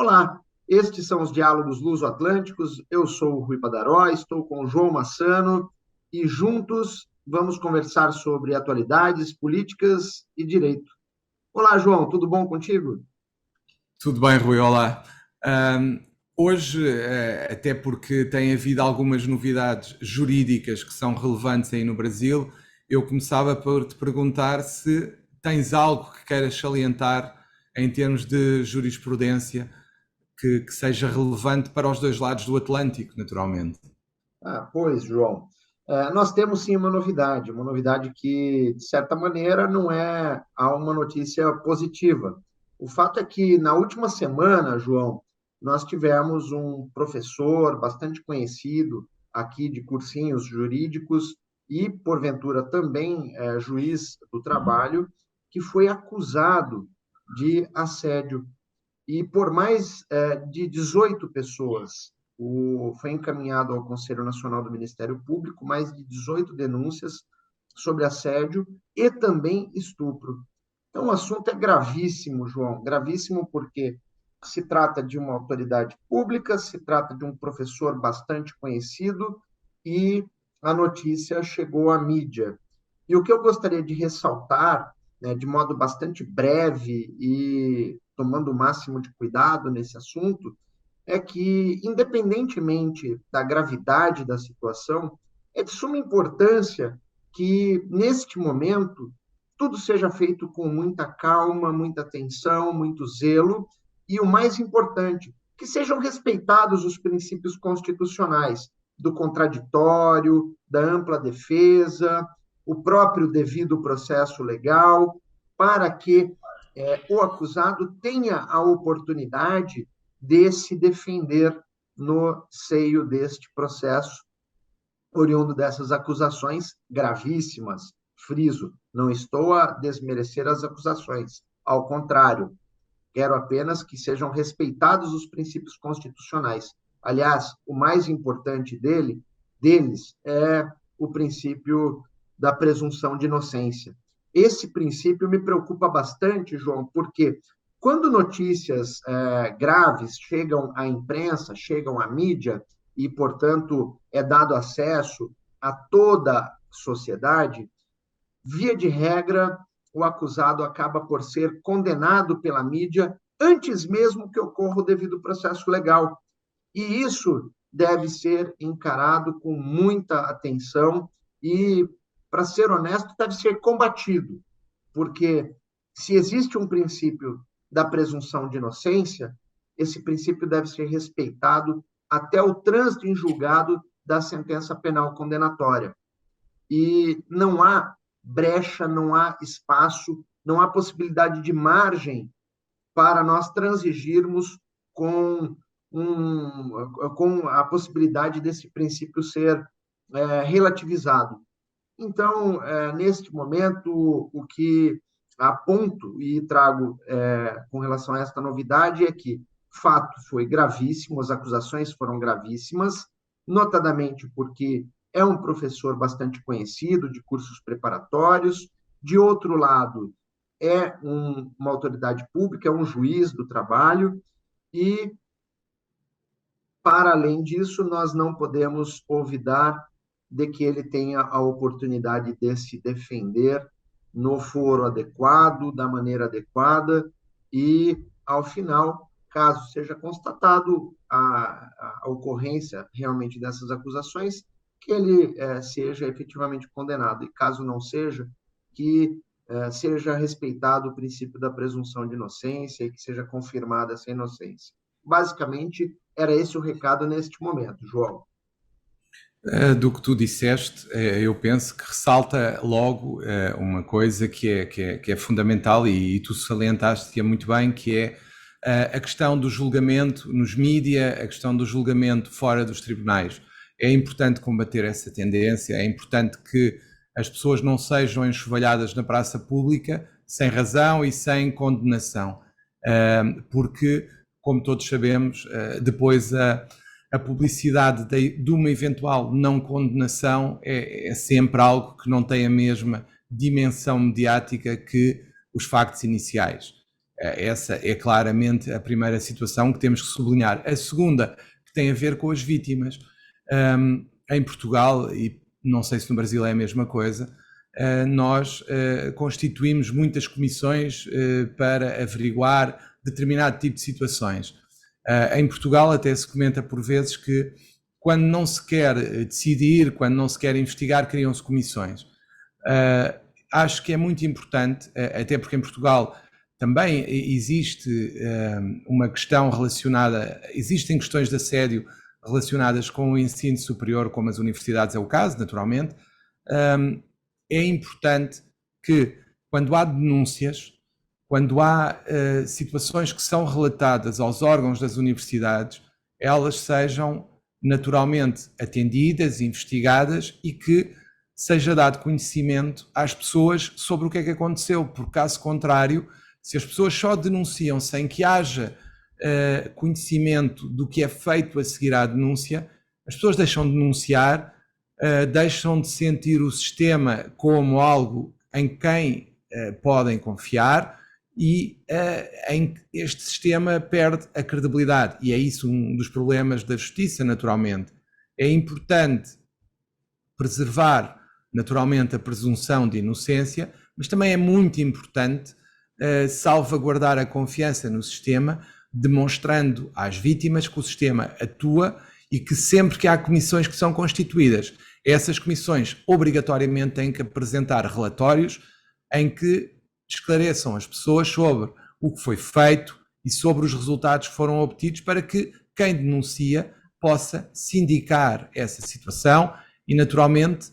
Olá, estes são os Diálogos Luso-Atlânticos. Eu sou o Rui Padaró, estou com o João Massano e juntos vamos conversar sobre atualidades, políticas e direito. Olá, João, tudo bom contigo? Tudo bem, Rui, olá. Hoje, até porque tem havido algumas novidades jurídicas que são relevantes aí no Brasil, eu começava por te perguntar se tens algo que queiras salientar em termos de jurisprudência que seja relevante para os dois lados do Atlântico, naturalmente. Pois, João, nós temos sim uma novidade que, de certa maneira, não é uma notícia positiva. O fato é que, na última semana, João, nós tivemos um professor bastante conhecido aqui de cursinhos jurídicos e, porventura, também juiz do trabalho, que foi acusado de assédio e por mais de 18 pessoas. Foi encaminhado ao Conselho Nacional do Ministério Público mais de 18 denúncias sobre assédio e também estupro. Então, o assunto é gravíssimo, João, gravíssimo porque se trata de uma autoridade pública, se trata de um professor bastante conhecido e a notícia chegou à mídia. E o que eu gostaria de ressaltar, né, de modo bastante breve e tomando o máximo de cuidado nesse assunto, é que, independentemente da gravidade da situação, é de suma importância que, neste momento, tudo seja feito com muita calma, muita atenção, muito zelo, e o mais importante, que sejam respeitados os princípios constitucionais do contraditório, da ampla defesa, o próprio devido processo legal, para que o acusado tenha a oportunidade de se defender no seio deste processo, oriundo dessas acusações gravíssimas. Friso, não estou a desmerecer as acusações, ao contrário, quero apenas que sejam respeitados os princípios constitucionais. Aliás, o mais importante deles é o princípio da presunção de inocência. Esse princípio me preocupa bastante, João, porque quando notícias graves chegam à imprensa, chegam à mídia, e, portanto, é dado acesso a toda a sociedade, via de regra, o acusado acaba por ser condenado pela mídia antes mesmo que ocorra o devido processo legal. E isso deve ser encarado com muita atenção e, para ser honesto, deve ser combatido, porque se existe um princípio da presunção de inocência, esse princípio deve ser respeitado até o trânsito em julgado da sentença penal condenatória. E não há brecha, não há espaço, não há possibilidade de margem para nós transigirmos com, com a possibilidade desse princípio ser relativizado. Então, neste momento, o que aponto e trago com relação a esta novidade é que o fato foi gravíssimo, as acusações foram gravíssimas, notadamente porque é um professor bastante conhecido de cursos preparatórios, de outro lado, é uma autoridade pública, é um juiz do trabalho, e, para além disso, nós não podemos olvidar de que ele tenha a oportunidade de se defender no foro adequado, da maneira adequada, e, ao final, caso seja constatado a ocorrência realmente dessas acusações, que ele seja efetivamente condenado, e caso não seja, que seja respeitado o princípio da presunção de inocência e que seja confirmada essa inocência. Basicamente, era esse o recado neste momento, João. Do que tu disseste, eu penso que ressalta logo uma coisa que é fundamental e tu salientaste-a muito bem, que é a questão do julgamento nos mídia, a questão do julgamento fora dos tribunais. É importante combater essa tendência, é importante que as pessoas não sejam enxovalhadas na praça pública sem razão e sem condenação, porque, como todos sabemos, depois a publicidade de uma eventual não condenação é sempre algo que não tem a mesma dimensão mediática que os factos iniciais. Essa é claramente a primeira situação que temos que sublinhar. A segunda, que tem a ver com as vítimas. Em Portugal, e não sei se no Brasil é a mesma coisa, nós constituímos muitas comissões para averiguar determinado tipo de situações. Em Portugal até se comenta por vezes que quando não se quer decidir, quando não se quer investigar, criam-se comissões. Acho que é muito importante, até porque em Portugal também existe uma questão relacionada, existem questões de assédio relacionadas com o ensino superior, como as universidades é o caso, naturalmente. É importante que, quando há denúncias, quando há situações que são relatadas aos órgãos das universidades, elas sejam naturalmente atendidas, investigadas e que seja dado conhecimento às pessoas sobre o que é que aconteceu, porque caso contrário, se as pessoas só denunciam sem que haja conhecimento do que é feito a seguir à denúncia, as pessoas deixam de denunciar, deixam de sentir o sistema como algo em quem podem confiar e este sistema perde a credibilidade. E é isso um dos problemas da justiça, naturalmente. É importante preservar, naturalmente, a presunção de inocência, mas também é muito importante salvaguardar a confiança no sistema, demonstrando às vítimas que o sistema atua e que sempre que há comissões que são constituídas, essas comissões obrigatoriamente têm que apresentar relatórios em que esclareçam as pessoas sobre o que foi feito e sobre os resultados que foram obtidos para que quem denuncia possa sindicar essa situação e, naturalmente,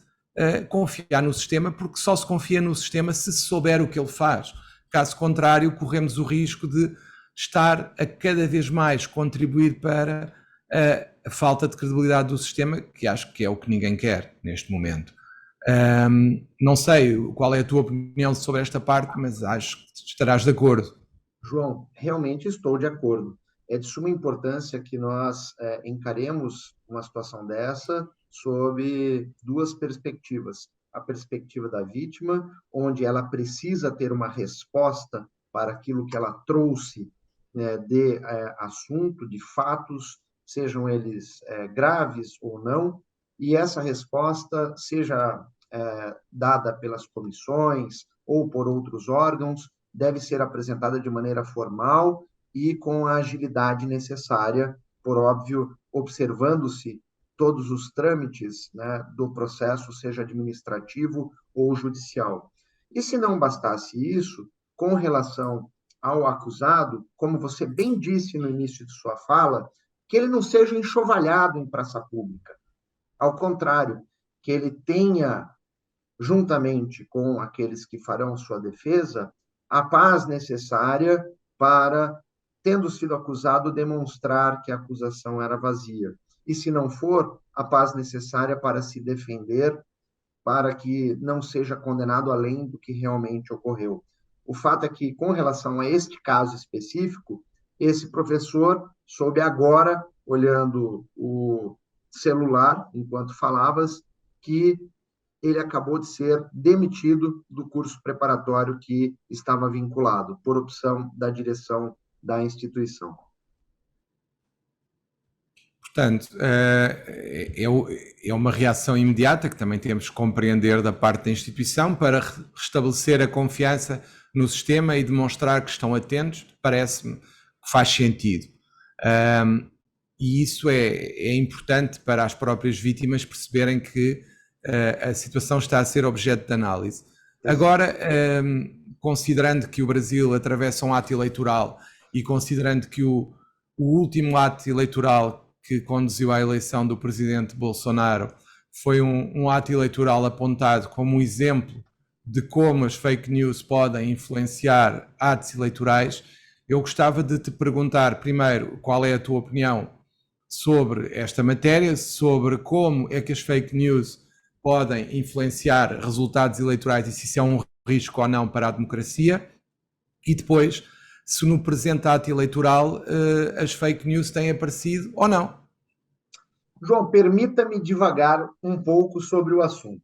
confiar no sistema, porque só se confia no sistema se souber o que ele faz. Caso contrário, corremos o risco de estar a cada vez mais contribuir para a falta de credibilidade do sistema, que acho que é o que ninguém quer neste momento. Não sei qual é a tua opinião sobre esta parte, mas acho que estarás de acordo. João, realmente estou de acordo. É de suma importância que nós encaremos uma situação dessa sob duas perspectivas. A perspectiva da vítima, onde ela precisa ter uma resposta para aquilo que ela trouxe de assunto, de fatos, sejam eles graves ou não, e essa resposta seja dada pelas comissões ou por outros órgãos, deve ser apresentada de maneira formal e com a agilidade necessária, por óbvio, observando-se todos os trâmites, né, do processo, seja administrativo ou judicial. E se não bastasse isso, com relação ao acusado, como você bem disse no início de sua fala, que ele não seja enxovalhado em praça pública. Ao contrário, que ele tenha, juntamente com aqueles que farão sua defesa, a paz necessária para, tendo sido acusado, demonstrar que a acusação era vazia. E, se não for, a paz necessária para se defender, para que não seja condenado além do que realmente ocorreu. O fato é que, com relação a este caso específico, esse professor soube agora, olhando o celular, enquanto falavas, que ele acabou de ser demitido do curso preparatório que estava vinculado, por opção da direção da instituição. Portanto, é uma reação imediata que também temos que compreender da parte da instituição para restabelecer a confiança no sistema e demonstrar que estão atentos, parece-me que faz sentido. E isso é importante para as próprias vítimas perceberem que a situação está a ser objeto de análise. Agora, considerando que o Brasil atravessa um ato eleitoral e considerando que o último ato eleitoral que conduziu à eleição do presidente Bolsonaro foi um ato eleitoral apontado como um exemplo de como as fake news podem influenciar atos eleitorais, eu gostava de te perguntar primeiro qual é a tua opinião sobre esta matéria, sobre como é que as fake news podem influenciar resultados eleitorais e se isso é um risco ou não para a democracia, e depois se no presente ato eleitoral as fake news têm aparecido ou não. João, permita-me divagar um pouco sobre o assunto.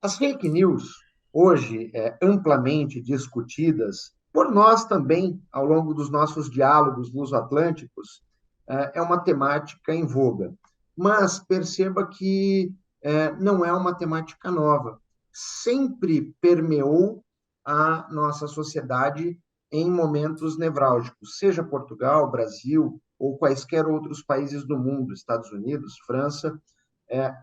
As fake news, hoje amplamente discutidas por nós também, ao longo dos nossos diálogos luso-atlânticos, é uma temática em voga. Mas perceba que não é uma temática nova. Sempre permeou a nossa sociedade em momentos nevrálgicos, seja Portugal, Brasil ou quaisquer outros países do mundo, Estados Unidos, França.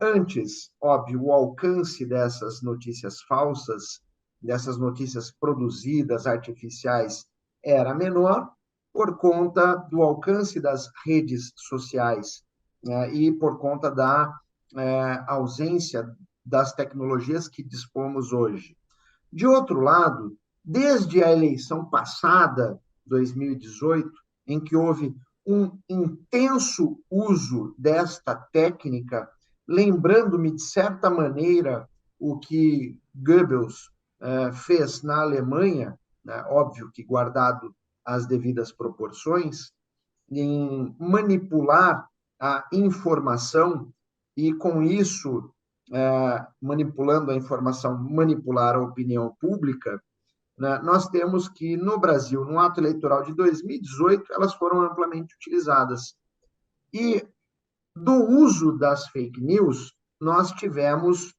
Antes, óbvio, o alcance dessas notícias falsas, dessas notícias produzidas, artificiais, era menor, por conta do alcance das redes sociais, e por conta da ausência das tecnologias que dispomos hoje. De outro lado, desde a eleição passada, 2018, em que houve um intenso uso desta técnica, lembrando-me, de certa maneira, o que Goebbels fez na Alemanha, né, óbvio que guardado as devidas proporções, em manipular a informação e, com isso, manipulando a informação, manipular a opinião pública, né, nós temos que, no Brasil, no ato eleitoral de 2018, elas foram amplamente utilizadas. E do uso das fake news, nós tivemos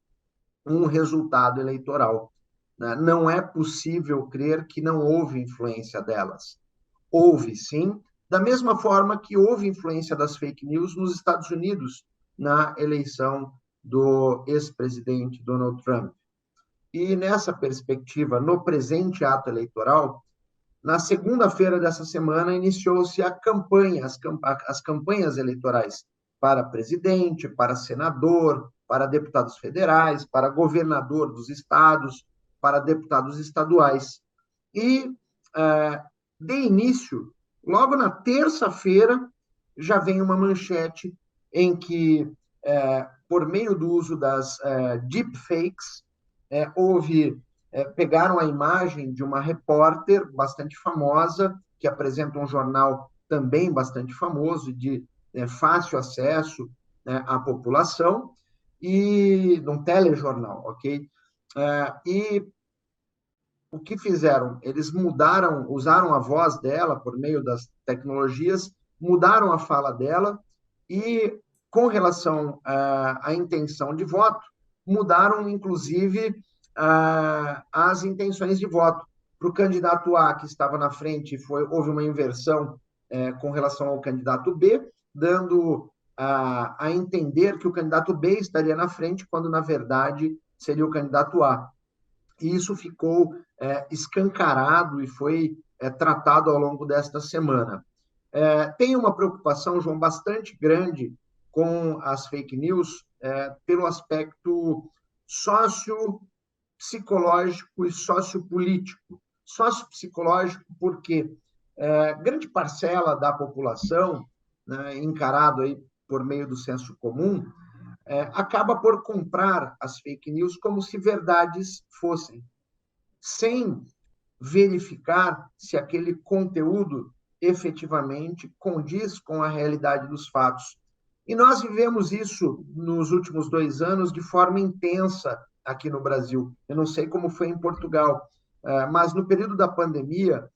um resultado eleitoral. Né? Não é possível crer que não houve influência delas. Houve, sim, da mesma forma que houve influência das fake news nos Estados Unidos na eleição do ex-presidente Donald Trump. E nessa perspectiva, no presente ato eleitoral, na segunda-feira dessa semana, iniciou-se a campanha, as campanhas eleitorais para presidente, para senador, para deputados federais, para governador dos estados, para deputados estaduais. E, de início, logo na terça-feira, já vem uma manchete em que, por meio do uso das deepfakes, pegaram a imagem de uma repórter bastante famosa, que apresenta um jornal também bastante famoso, de fácil acesso, né, à população, e num telejornal, ok? E o que fizeram? Eles usaram a voz dela por meio das tecnologias, mudaram a fala dela e, com relação à intenção de voto, mudaram, inclusive, as intenções de voto. Para o candidato A, que estava na frente, houve uma inversão com relação ao candidato B, dando a entender que o candidato B estaria na frente, quando, na verdade, seria o candidato A. E isso ficou escancarado e foi tratado ao longo desta semana. Tem uma preocupação, João, bastante grande com as fake news pelo aspecto sociopsicológico e sociopolítico. Sociopsicológico porque grande parcela da população, né, encarado aí por meio do senso comum, acaba por comprar as fake news como se verdades fossem, sem verificar se aquele conteúdo efetivamente condiz com a realidade dos fatos. E nós vivemos isso nos últimos 2 anos de forma intensa aqui no Brasil. Eu não sei como foi em Portugal, mas no período da pandemia,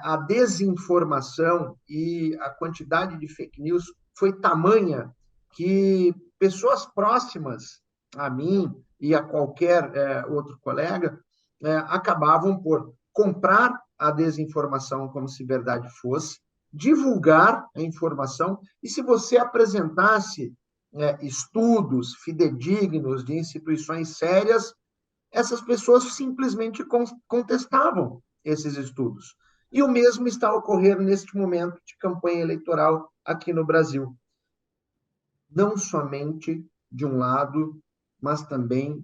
a desinformação e a quantidade de fake news foi tamanha que pessoas próximas a mim e a qualquer outro colega acabavam por comprar a desinformação como se verdade fosse, divulgar a informação, e se você apresentasse estudos fidedignos de instituições sérias, essas pessoas simplesmente contestavam esses estudos. E o mesmo está ocorrendo neste momento de campanha eleitoral aqui no Brasil. Não somente de um lado, mas também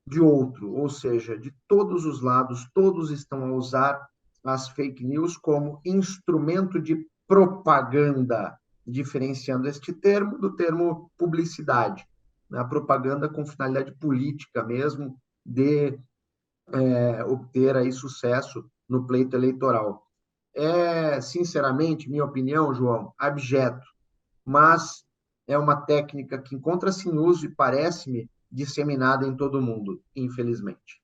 de outro, ou seja, de todos os lados, todos estão a usar as fake news como instrumento de propaganda, diferenciando este termo do termo publicidade, a propaganda com finalidade política mesmo, de obter aí sucesso no pleito eleitoral. Sinceramente, minha opinião, João, abjeto, mas é uma técnica que encontra-se em uso e parece-me disseminada em todo o mundo, infelizmente.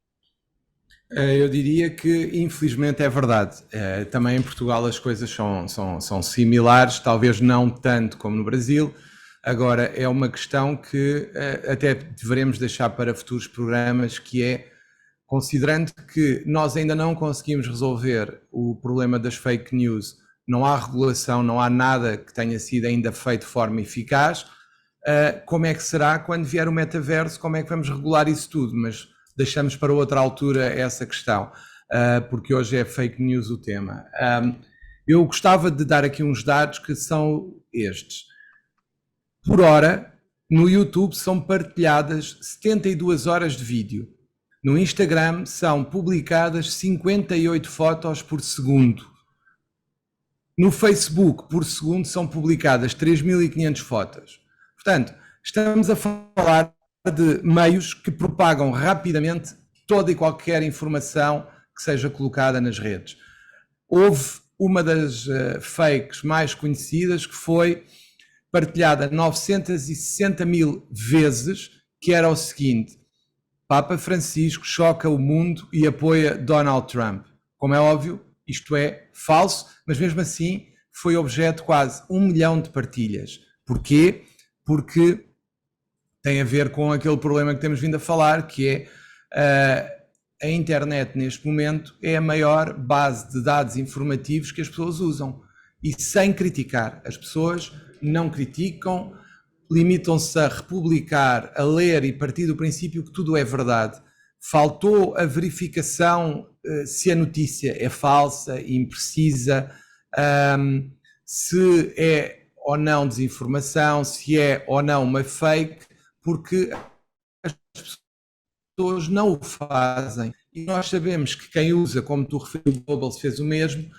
Eu diria que infelizmente é verdade. Também em Portugal as coisas são similares, talvez não tanto como no Brasil. Agora é uma questão que até deveremos deixar para futuros programas, que é, considerando que nós ainda não conseguimos resolver o problema das fake news, não há regulação, não há nada que tenha sido ainda feito de forma eficaz, como é que será quando vier o metaverso, como é que vamos regular isso tudo? Mas deixamos para outra altura essa questão, porque hoje é fake news o tema. Eu gostava de dar aqui uns dados que são estes. Por hora, no YouTube são partilhadas 72 horas de vídeo. No Instagram são publicadas 58 fotos por segundo. No Facebook, por segundo, são publicadas 3.500 fotos. Portanto, estamos a falar de meios que propagam rapidamente toda e qualquer informação que seja colocada nas redes. Houve uma das fakes mais conhecidas que foi partilhada 960 mil vezes, que era o seguinte: Papa Francisco choca o mundo e apoia Donald Trump. Como é óbvio, isto é falso, mas mesmo assim foi objeto de quase 1 milhão de partilhas. Porquê? Porque tem a ver com aquele problema que temos vindo a falar, que é a internet neste momento é a maior base de dados informativos que as pessoas usam. E sem criticar. As pessoas não criticam, limitam-se a republicar, a ler e partir do princípio que tudo é verdade. Faltou a verificação se a notícia é falsa, imprecisa, se é ou não desinformação, se é ou não uma fake, porque as pessoas não o fazem. E nós sabemos que quem usa, como tu referiu, o Goebbels fez o mesmo,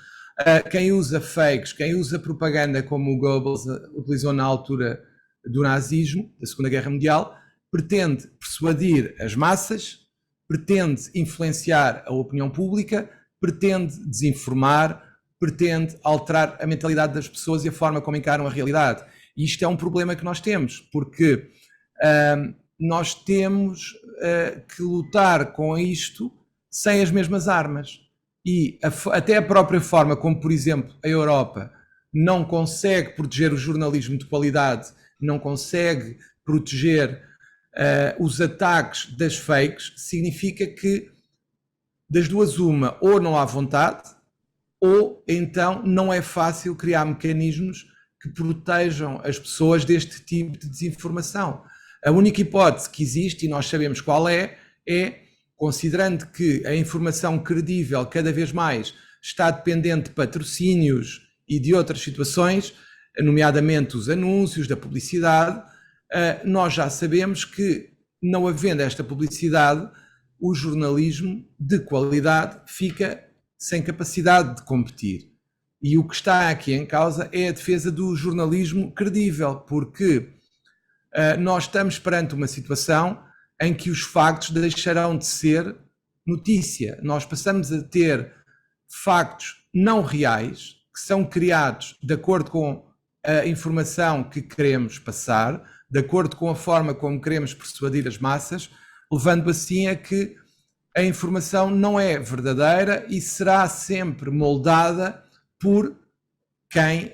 quem usa fakes, quem usa propaganda como o Goebbels utilizou na altura do nazismo, da Segunda Guerra Mundial, pretende persuadir as massas, pretende influenciar a opinião pública, pretende desinformar, pretende alterar a mentalidade das pessoas e a forma como encaram a realidade. E isto é um problema que nós temos, porque nós temos que lutar com isto sem as mesmas armas. E até a própria forma como, por exemplo, a Europa não consegue proteger o jornalismo de qualidade, não consegue proteger os ataques das fakes, significa que das duas uma, ou não há vontade, ou então não é fácil criar mecanismos que protejam as pessoas deste tipo de desinformação. A única hipótese que existe, e nós sabemos qual é, considerando que a informação credível cada vez mais está dependente de patrocínios e de outras situações, nomeadamente os anúncios da publicidade, nós já sabemos que, não havendo esta publicidade, o jornalismo de qualidade fica sem capacidade de competir. E o que está aqui em causa é a defesa do jornalismo credível, porque nós estamos perante uma situação em que os factos deixarão de ser notícia. Nós passamos a ter factos não reais, que são criados de acordo com a informação que queremos passar, de acordo com a forma como queremos persuadir as massas, levando assim a que a informação não é verdadeira e será sempre moldada por quem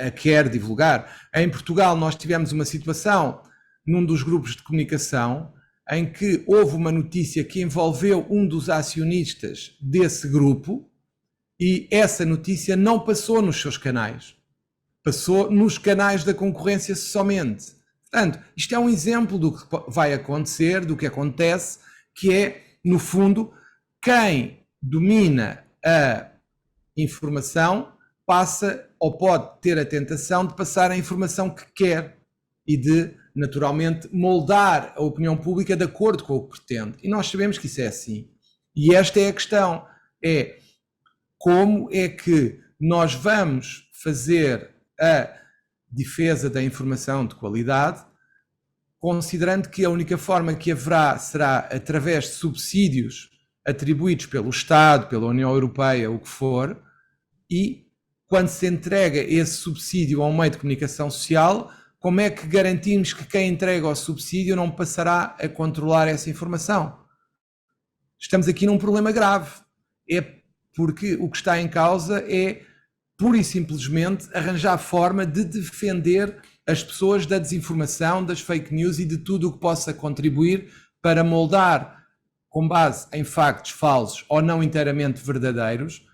a quer divulgar. Em Portugal nós tivemos uma situação num dos grupos de comunicação em que houve uma notícia que envolveu um dos acionistas desse grupo e essa notícia não passou nos seus canais, passou nos canais da concorrência somente. Portanto, isto é um exemplo do que vai acontecer, do que acontece, que é, no fundo, quem domina a informação passa ou pode ter a tentação de passar a informação que quer e de, naturalmente, moldar a opinião pública de acordo com o que pretende. E nós sabemos que isso é assim. E esta é a questão, é como é que nós vamos fazer a defesa da informação de qualidade, considerando que a única forma que haverá será através de subsídios atribuídos pelo Estado, pela União Europeia, o que for, e quando se entrega esse subsídio a um meio de comunicação social, como é que garantimos que quem entrega o subsídio não passará a controlar essa informação? estamos aqui num problema grave. É porque o que está em causa é, pura e simplesmente, arranjar forma de defender as pessoas da desinformação, das fake news e de tudo o que possa contribuir para moldar, com base em factos falsos ou não inteiramente verdadeiros,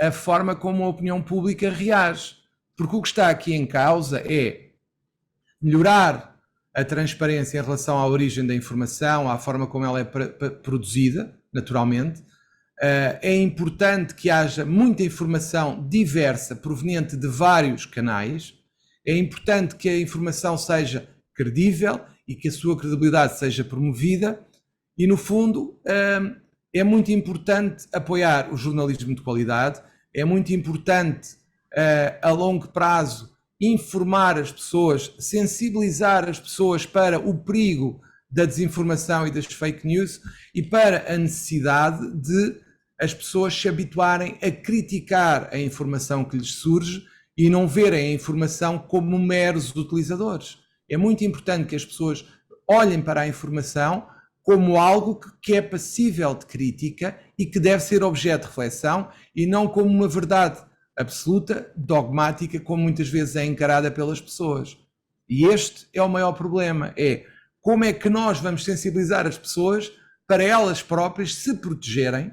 a forma como a opinião pública reage. Porque o que está aqui em causa é melhorar a transparência em relação à origem da informação, à forma como ela é produzida, naturalmente. É importante que haja muita informação diversa, proveniente de vários canais. É importante que a informação seja credível e que a sua credibilidade seja promovida. E, no fundo, é muito importante apoiar o jornalismo de qualidade, é muito importante, a longo prazo, informar as pessoas, sensibilizar as pessoas para o perigo da desinformação e das fake news e para a necessidade de as pessoas se habituarem a criticar a informação que lhes surge e não verem a informação como meros utilizadores. É muito importante que as pessoas olhem para a informação como algo que é passível de crítica e que deve ser objeto de reflexão e não como uma verdade absoluta, dogmática, como muitas vezes é encarada pelas pessoas. E este é o maior problema, é como é que nós vamos sensibilizar as pessoas para elas próprias se protegerem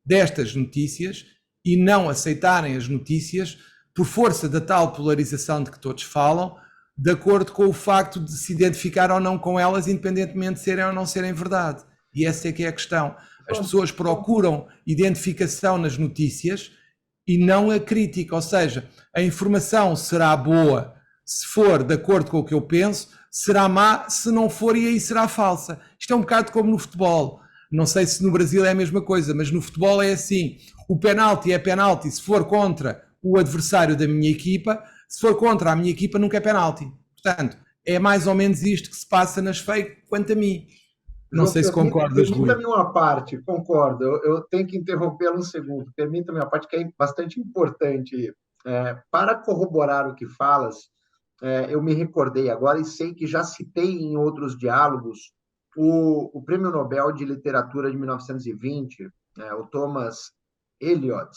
destas notícias e não aceitarem as notícias por força da tal polarização de que todos falam, de acordo com o facto de se identificar ou não com elas, independentemente de serem ou não serem verdade. E essa é que é a questão. As pessoas procuram identificação nas notícias e não a crítica, ou seja, a informação será boa se for de acordo com o que eu penso, será má se não for e aí será falsa. Isto é um bocado como no futebol. Não sei se no Brasil é a mesma coisa, mas no futebol é assim. O penalti é penalti se for contra o adversário da minha equipa, se for contra a minha equipa nunca é penalti. Portanto, é mais ou menos isto que se passa nas fake quanto a mim. Não sei se concordas, Rui. Permita-me uma parte, concordo. Eu tenho que interrompê-lo um segundo. Permita-me uma parte que é bastante importante. Para corroborar o que falas, eu me recordei agora e sei que já citei em outros diálogos o Prêmio Nobel de Literatura de 1920, o Thomas Eliot.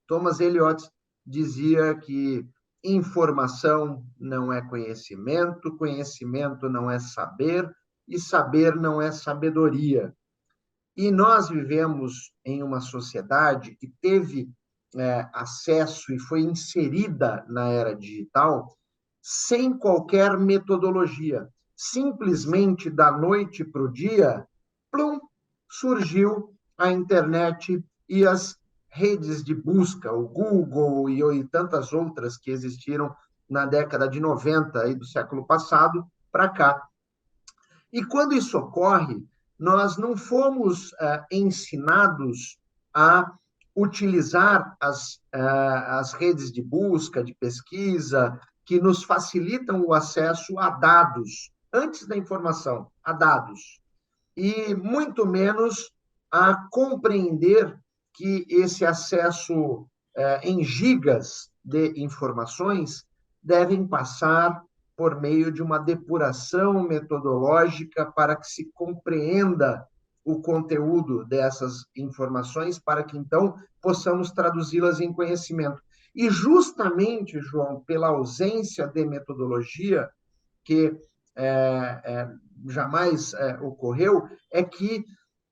Thomas Eliot dizia que informação não é conhecimento, conhecimento não é saber, e saber não é sabedoria. E nós vivemos em uma sociedade que teve acesso e foi inserida na era digital sem qualquer metodologia. Simplesmente da noite para o dia, plum, surgiu a internet e as redes de busca, o Google e tantas outras que existiram na década de 90 aí do século passado para cá. E quando isso ocorre, nós não fomos ensinados a utilizar as redes de busca, de pesquisa, que nos facilitam o acesso a dados, antes da informação, a dados. E muito menos a compreender que esse acesso em gigas de informações devem passar por meio de uma depuração metodológica para que se compreenda o conteúdo dessas informações, para que, então, possamos traduzi-las em conhecimento. E justamente, João, pela ausência de metodologia, que jamais ocorreu, é que,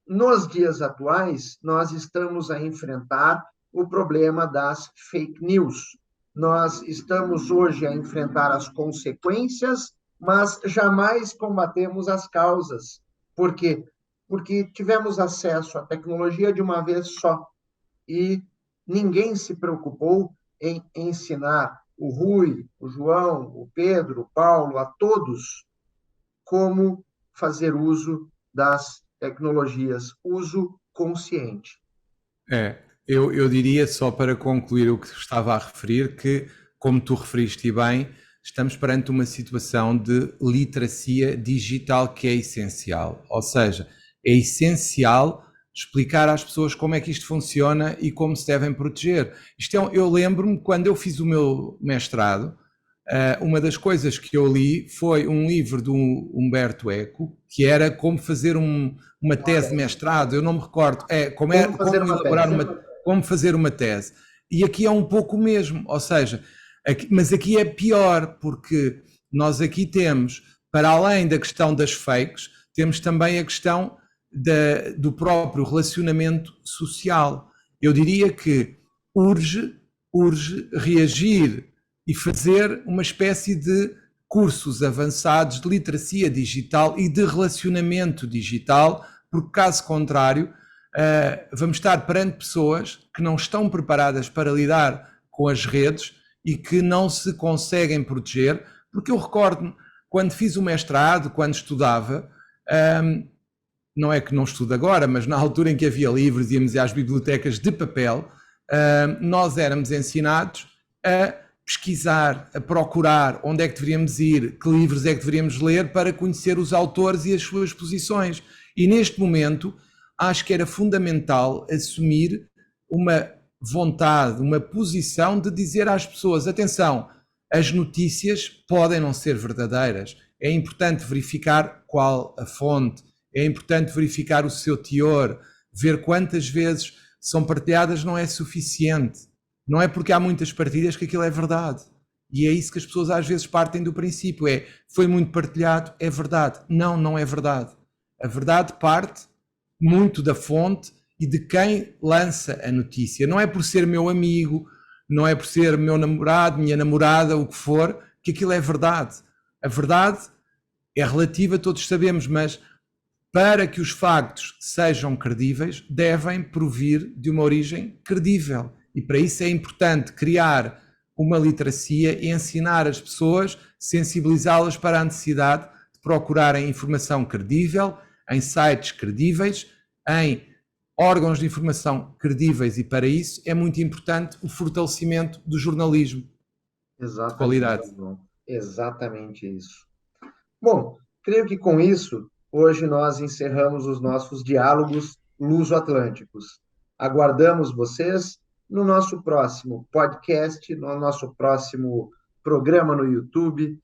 nos dias atuais, nós estamos a enfrentar o problema das fake news. Nós estamos hoje a enfrentar as consequências, mas jamais combatemos as causas. Por quê? Porque tivemos acesso à tecnologia de uma vez só e ninguém se preocupou em ensinar o Rui, o João, o Pedro, o Paulo, a todos, como fazer uso das tecnologias, uso consciente. Eu diria, só para concluir o que estava a referir, que, como tu referiste bem, estamos perante uma situação de literacia digital que é essencial. Ou seja, é essencial explicar às pessoas como é que isto funciona e como se devem proteger. Eu lembro-me, quando eu fiz o meu mestrado, Uma das coisas que eu li foi um livro do Humberto Eco, que era como fazer uma tese de mestrado, eu não me recordo, como fazer uma tese. E aqui é um pouco o mesmo, ou seja, mas aqui é pior, porque nós aqui temos, para além da questão das fakes, temos também a questão do próprio relacionamento social. Eu diria que urge reagir e fazer uma espécie de cursos avançados de literacia digital e de relacionamento digital, porque caso contrário, vamos estar perante pessoas que não estão preparadas para lidar com as redes e que não se conseguem proteger, porque eu recordo-me, quando fiz o mestrado, quando estudava, não é que não estudo agora, mas na altura em que havia livros, íamos às bibliotecas de papel, nós éramos ensinados a pesquisar, a procurar onde é que deveríamos ir, que livros é que deveríamos ler para conhecer os autores e as suas posições. E neste momento, acho que era fundamental assumir uma vontade, uma posição de dizer às pessoas, atenção, as notícias podem não ser verdadeiras, é importante verificar qual a fonte, é importante verificar o seu teor, ver quantas vezes são partilhadas não é suficiente. Não é porque há muitas partilhas que aquilo é verdade. E é isso que as pessoas às vezes partem do princípio, foi muito partilhado, é verdade. Não, não é verdade. A verdade parte muito da fonte e de quem lança a notícia. Não é por ser meu amigo, não é por ser meu namorado, minha namorada, o que for, que aquilo é verdade. A verdade é relativa, todos sabemos, mas para que os factos sejam credíveis, devem provir de uma origem credível. E para isso é importante criar uma literacia e ensinar as pessoas, sensibilizá-las para a necessidade de procurarem informação credível, em sites credíveis, em órgãos de informação credíveis, e para isso é muito importante o fortalecimento do jornalismo de qualidade. Exatamente isso. Bom, creio que com isso, hoje nós encerramos os nossos diálogos luso-atlânticos. Aguardamos vocês no nosso próximo podcast, no nosso próximo programa no YouTube.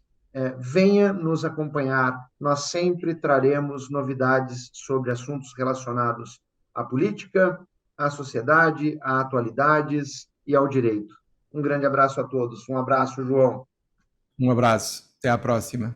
Venha nos acompanhar, nós sempre traremos novidades sobre assuntos relacionados à política, à sociedade, a atualidades e ao direito. Um grande abraço a todos. Um abraço, João. Um abraço. Até à próxima.